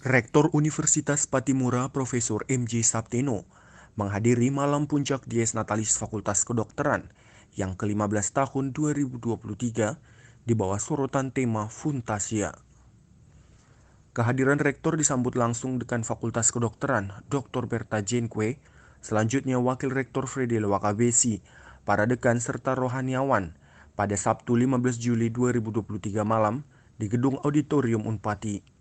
Rektor Universitas Patimura Profesor M.J. Sapteno menghadiri malam puncak Dies Natalis Fakultas Kedokteran yang ke-15 tahun 2023 di bawah sorotan tema Funtasia. Kehadiran Rektor disambut langsung Dekan Fakultas Kedokteran Dr. Berta Jenque, selanjutnya Wakil Rektor Freddy Lewakabesi, para dekan serta rohaniawan pada Sabtu 15 Juli 2023 malam di Gedung Auditorium Unpati.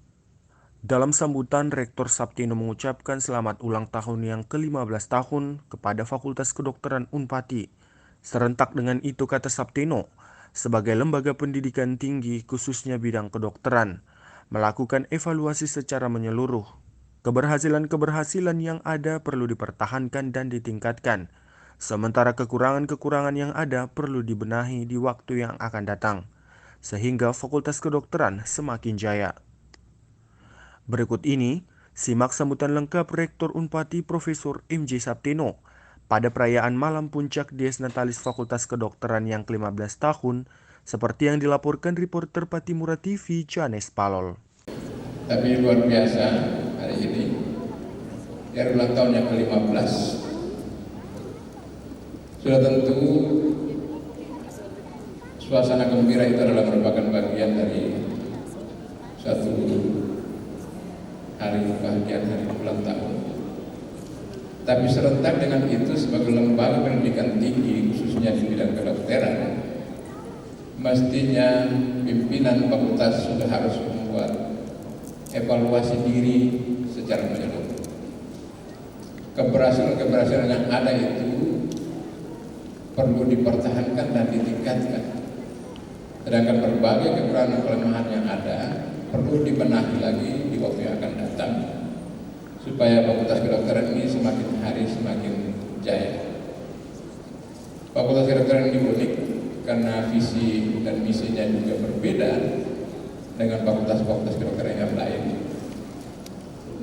Dalam sambutan, Rektor Sapteno mengucapkan selamat ulang tahun yang ke-15 tahun kepada Fakultas Kedokteran Unpati. Serentak dengan itu, kata Sapteno, sebagai lembaga pendidikan tinggi khususnya bidang kedokteran, melakukan evaluasi secara menyeluruh. Keberhasilan-keberhasilan yang ada perlu dipertahankan dan ditingkatkan, sementara kekurangan-kekurangan yang ada perlu dibenahi di waktu yang akan datang, sehingga Fakultas Kedokteran semakin jaya. Berikut ini, simak sambutan lengkap Rektor Unpati Profesor M.J. Sapteno pada perayaan malam puncak Dies Natalis Fakultas Kedokteran yang ke-15 tahun, seperti yang dilaporkan reporter Patimura TV Janes Palol. Tapi luar biasa hari ini, hari ulang tahun yang ke-15. Sudah tentu suasana gembira itu adalah merupakan bagian dari satu hari kebahagiaan, hari ulang tahun. Tapi serentak dengan itu, sebagai lembaga pendidikan tinggi khususnya di bidang kedokteran, mestinya pimpinan fakultas sudah harus membuat evaluasi diri secara menyeluruh. Keberhasilan-keberhasilan yang ada itu perlu dipertahankan dan ditingkatkan. Sedangkan berbagai kekurangan-kelemahan yang ada perlu dibenahi lagi di waktu yang akan datang, supaya Fakultas Kedokteran ini semakin hari semakin jaya. Fakultas Kedokteran ini unik karena visi dan misinya juga berbeda dengan fakultas-fakultas kedokteran yang lain.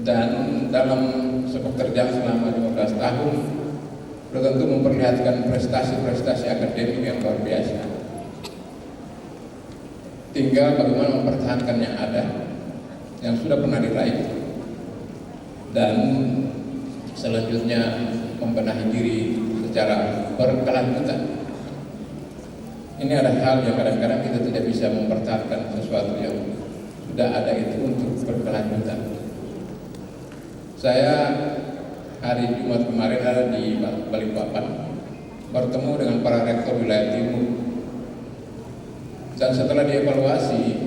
Dan dalam sepekerjaan selama 15 tahun, tentu memperlihatkan prestasi-prestasi akademik yang luar biasa. Tinggal bagaimana mempertahankan yang ada, yang sudah pernah diraih, dan selanjutnya membenahi diri secara berkelanjutan. Ini ada hal yang kadang-kadang kita tidak bisa mempertahankan sesuatu yang sudah ada itu untuk berkelanjutan. Saya hari Jumat kemarin ada di Balikpapan, bertemu dengan para rektor wilayah timur. Dan setelah dievaluasi,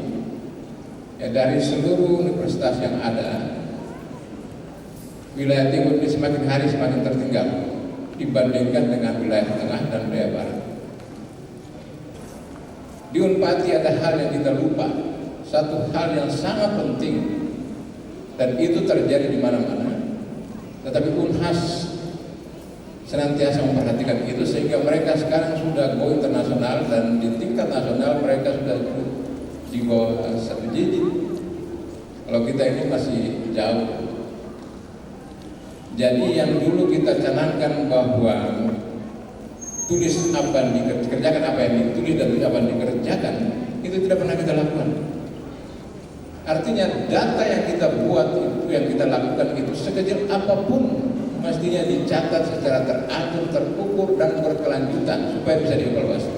ya dari seluruh universitas yang ada, wilayah timur ini semakin hari semakin tertinggal dibandingkan dengan wilayah tengah dan wilayah barat. Di Unpati ada hal yang kita lupa, satu hal yang sangat penting, dan itu terjadi di mana-mana. Tetapi Unhas senantiasa memperhatikan itu, sehingga mereka sekarang sudah go internasional, dan di tingkat nasional mereka sudah di bawah satu digit. Kalau kita ini masih jauh. Jadi yang dulu kita canangkan bahwa tulis apa yang dikerjakan, apa yang ditulis dan apa yang dikerjakan, itu tidak pernah kita lakukan. Artinya data yang kita buat itu, yang kita lakukan itu, sekecil apapun mestinya dicatat secara teratur, terukur, dan berkelanjutan supaya bisa dievaluasi.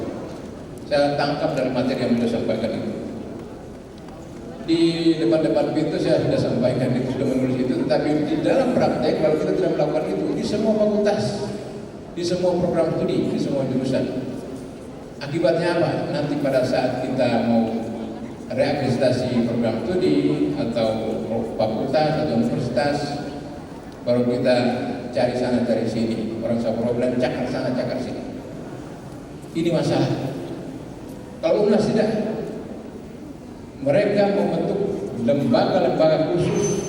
Saya tangkap dalam materi yang sudah sampaikan itu. Di depan-depan pintu saya sudah sampaikan itu, sudah menulis itu, tetapi di dalam praktek kalau kita tidak melakukan itu di semua fakultas, di semua program studi, di semua jurusan, akibatnya apa? Nanti pada saat kita mau reakreditasi program studi atau fakultas atau universitas, baru kita cari sana cari sini, orang satu problem cakar sana cakar sini. Ini masalah. Kalau UNAS tidak, mereka membentuk lembaga-lembaga khusus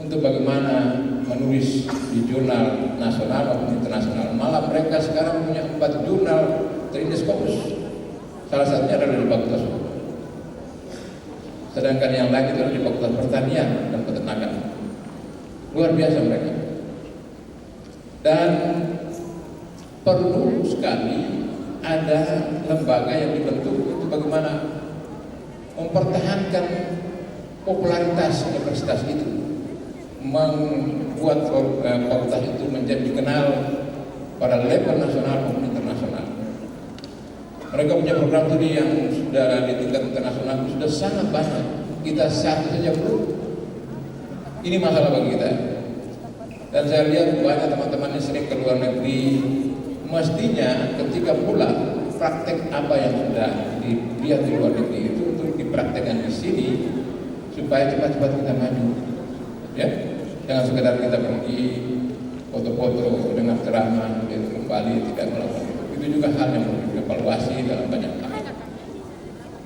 untuk bagaimana menulis di jurnal nasional maupun internasional. Malah mereka sekarang punya 4 jurnal terindiskopus. Salah satunya adalah di Fakultas Hukum. Sedangkan yang lain itu adalah di Fakultas Pertanian dan Peternakan. Luar biasa mereka. Dan perlu sekali ada lembaga yang dibentuk untuk bagaimana mempertahankan popularitas universitas itu membuat fakultas itu menjadi dikenal pada level nasional maupun internasional. Mereka punya program studi yang sudah di tingkat internasional sudah sangat banyak. Kita satu saja belum. Ini masalah bagi kita. Dan saya lihat banyak teman-teman yang sering ke luar negeri, mestinya ketika pulang praktek apa yang sudah dilihat di luar negeri itu untuk dipraktekkan di sini supaya cepat-cepat kita maju. Ya, jangan sekedar kita pergi foto-foto dengan ceramah kembali tidak melakukan itu juga hal yang perlu dievaluasi dalam banyak hal.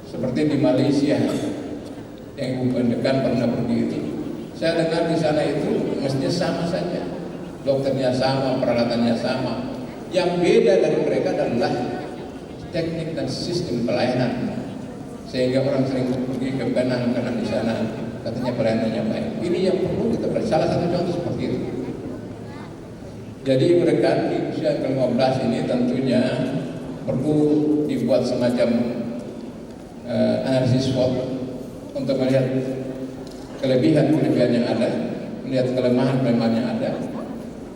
Seperti di Malaysia yang Ibu Pendekan pernah pergi itu, saya dengar di sana itu mestinya sama saja, dokternya sama, peralatannya sama. Yang beda dari mereka adalah teknik dan sistem pelayanan, sehingga orang sering pergi ke Penang karena di sana katanya pelayanannya baik. Ini yang perlu kita perhatikan. Salah satu contoh seperti itu. Jadi mereka di usia ke-15 ini tentunya perlu dibuat semacam analisis SWOT untuk melihat kelebihan-kelebihan yang ada, melihat kelemahan-kelemahan yang ada,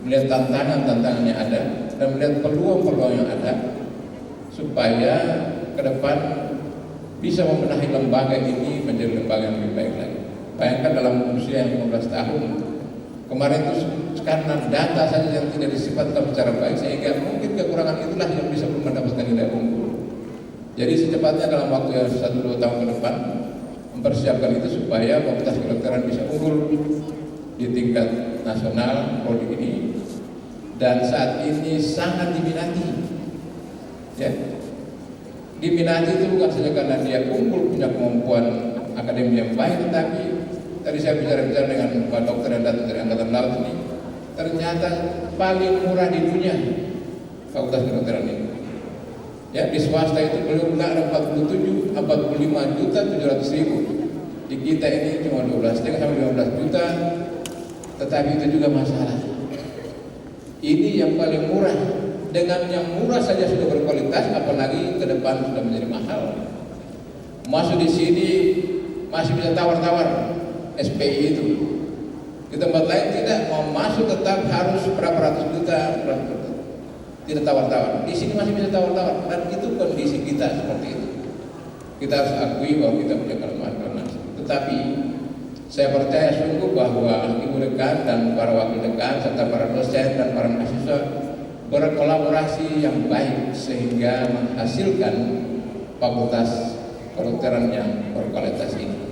melihat tantangan-tantangan yang ada, dan melihat peluang-peluang yang ada, supaya ke depan bisa membenahi lembaga ini menjadi lembaga yang lebih baik lagi. Bayangkan dalam usia yang 15 tahun, kemarin itu karena data saja yang tidak disifatkan secara baik, sehingga mungkin kekurangan itulah yang bisa mendapatkan nilai unggul. Jadi secepatnya dalam waktu yang 1-2 tahun ke depan, mempersiapkan itu supaya fakultas kedokteran bisa unggul di tingkat nasional prodi ini, dan saat ini sangat diminati. Ya, diminati itu bukan saja karena dia unggul punya kemampuan akademik yang baik, tetapi tadi saya bicara dengan Pak Dokter yang datang dari Angkatan Laut ini, ternyata paling murah di dunia fakultas kedokteran ini. Ya, di swasta itu belum ada 45 juta 700 ribu. Di kita ini cuma 12 sampai 15 juta, tetapi itu juga masalah. Ini yang paling murah. Dengan yang murah saja sudah berkualitas, apalagi ke depan sudah menjadi mahal. Masuk di sini masih bisa tawar-tawar SPI itu. Di tempat lain tidak, mau masuk tetap harus berapa ratus juta, tidak tawar-tawar. Di sini masih bisa tawar-tawar, dan itu kondisi kita seperti itu. Kita harus akui bahwa kita punya kelemahan-kelemahan. Tetapi saya percaya sungguh bahwa Ibu Dekan dan para wakil dekan serta para dosen dan para mahasiswa berkolaborasi yang baik sehingga menghasilkan fakultas kedokteran yang berkualitas ini.